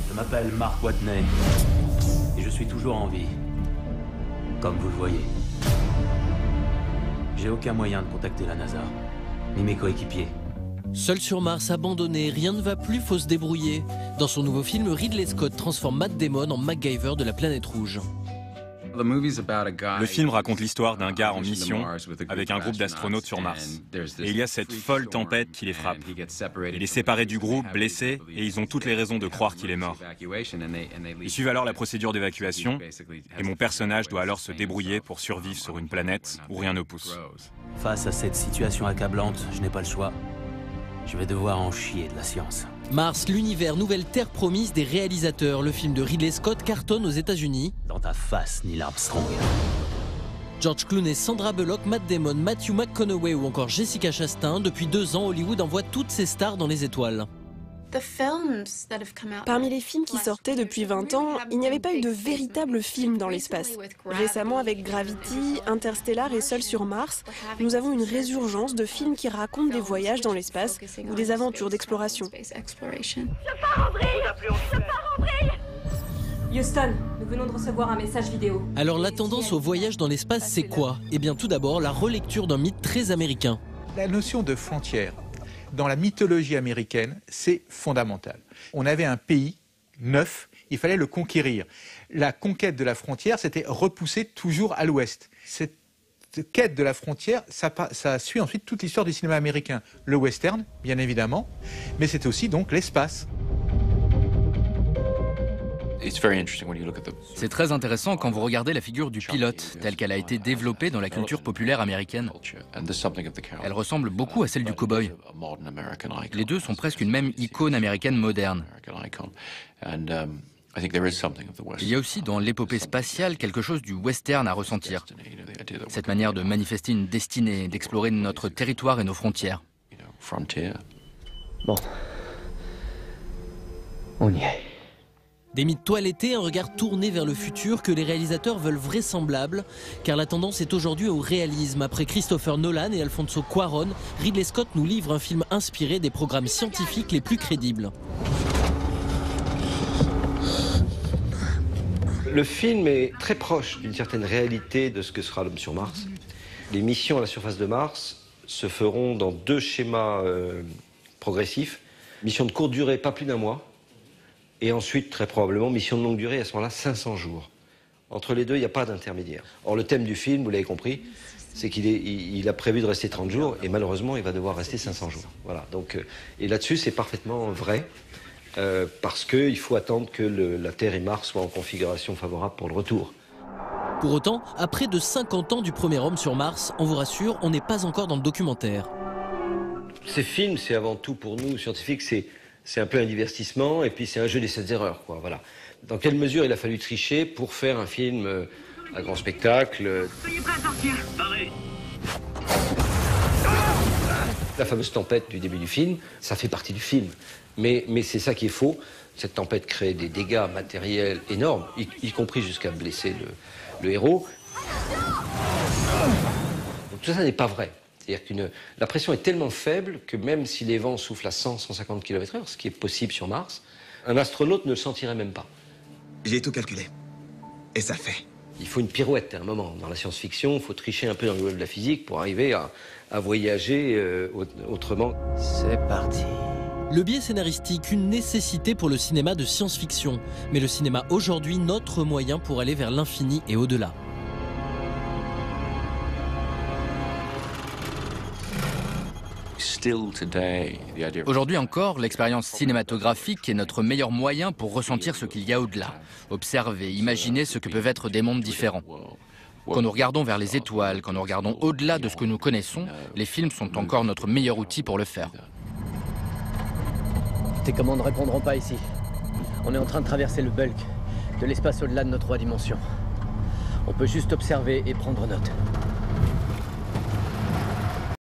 Je m'appelle Mark Watney et je suis toujours en vie, comme vous le voyez. J'ai aucun moyen de contacter la NASA, ni mes coéquipiers. Seul sur Mars, abandonné, rien ne va plus, faut se débrouiller. Dans son nouveau film, Ridley Scott transforme Matt Damon en MacGyver de la planète rouge. Le film raconte l'histoire d'un gars en mission avec un groupe d'astronautes sur Mars. Et il y a cette folle tempête qui les frappe. Il est séparé du groupe, blessé, et ils ont toutes les raisons de croire qu'il est mort. Ils suivent alors la procédure d'évacuation, et mon personnage doit alors se débrouiller pour survivre sur une planète où rien ne pousse. Face à cette situation accablante, je n'ai pas le choix. Je vais devoir en chier de la science. Mars, l'univers, nouvelle terre promise des réalisateurs. Le film de Ridley Scott cartonne aux États-Unis. Dans ta face, Neil Armstrong. George Clooney, Sandra Bullock, Matt Damon, Matthew McConaughey ou encore Jessica Chastain. Depuis 2 ans, Hollywood envoie toutes ses stars dans les étoiles. Parmi les films qui sortaient depuis 20 ans, il n'y avait pas eu de véritable film dans l'espace. Récemment, avec Gravity, Interstellar et Seul sur Mars, nous avons une résurgence de films qui racontent des voyages dans l'espace ou des aventures d'exploration. Houston, nous venons de recevoir un message vidéo. Alors la tendance au voyage dans l'espace, c'est quoi? Eh bien tout d'abord, la relecture d'un mythe très américain. La notion de frontière, dans la mythologie américaine, c'est fondamental. On avait un pays neuf, il fallait le conquérir. La conquête de la frontière, c'était repousser toujours à l'ouest. Cette quête de la frontière, ça suit ensuite toute l'histoire du cinéma américain. Le western, bien évidemment, mais c'est aussi donc l'espace. C'est très intéressant quand vous regardez la figure du pilote, telle qu'elle a été développée dans la culture populaire américaine. Elle ressemble beaucoup à celle du cow-boy. Les deux sont presque une même icône américaine moderne. Il y a aussi dans l'épopée spatiale quelque chose du western à ressentir. Cette manière de manifester une destinée, d'explorer notre territoire et nos frontières. Bon. On y est. Des mythes toilettés, un regard tourné vers le futur que les réalisateurs veulent vraisemblable, car la tendance est aujourd'hui au réalisme. Après Christopher Nolan et Alfonso Cuarón, Ridley Scott nous livre un film inspiré des programmes scientifiques les plus crédibles. Le film est très proche d'une certaine réalité de ce que sera l'homme sur Mars. Les missions à la surface de Mars se feront dans 2 schémas progressifs. Mission de courte durée, pas plus d'1 mois. Et ensuite, très probablement, mission de longue durée, à ce moment-là, 500 jours. Entre les deux, il n'y a pas d'intermédiaire. Or, le thème du film, vous l'avez compris, c'est qu'il a prévu de rester 30 jours, et malheureusement, il va devoir rester 500 jours. Voilà. Donc, et là-dessus, c'est parfaitement vrai, parce qu'il faut attendre que la Terre et Mars soient en configuration favorable pour le retour. Pour autant, à près de 50 ans du premier homme sur Mars, on vous rassure, on n'est pas encore dans le documentaire. Ces films, c'est avant tout, pour nous, scientifiques, c'est un peu un divertissement et puis c'est un jeu des 7 erreurs, quoi, voilà. Dans quelle mesure il a fallu tricher pour faire un film à grand spectacle? Soyez prêts à sortir. Paré. La fameuse tempête du début du film, ça fait partie du film. Mais c'est ça qui est faux. Cette tempête crée des dégâts matériels énormes, y compris jusqu'à blesser le héros. Donc tout ça n'est pas vrai. C'est-à-dire que la pression est tellement faible que même si les vents soufflent à 100-150 km/h, ce qui est possible sur Mars, un astronaute ne le sentirait même pas. J'ai tout calculé. Et ça fait. Il faut une pirouette à un moment. Dans la science-fiction, il faut tricher un peu dans le domaine de la physique pour arriver à voyager autrement. C'est parti. Le biais scénaristique, une nécessité pour le cinéma de science-fiction. Mais le cinéma aujourd'hui, notre moyen pour aller vers l'infini et au-delà. Aujourd'hui encore, l'expérience cinématographique est notre meilleur moyen pour ressentir ce qu'il y a au-delà. Observer, imaginer ce que peuvent être des mondes différents. Quand nous regardons vers les étoiles, quand nous regardons au-delà de ce que nous connaissons, les films sont encore notre meilleur outil pour le faire. Tes commandes ne répondront pas ici. On est en train de traverser le bulk, de l'espace au-delà de nos 3 dimensions. On peut juste observer et prendre note.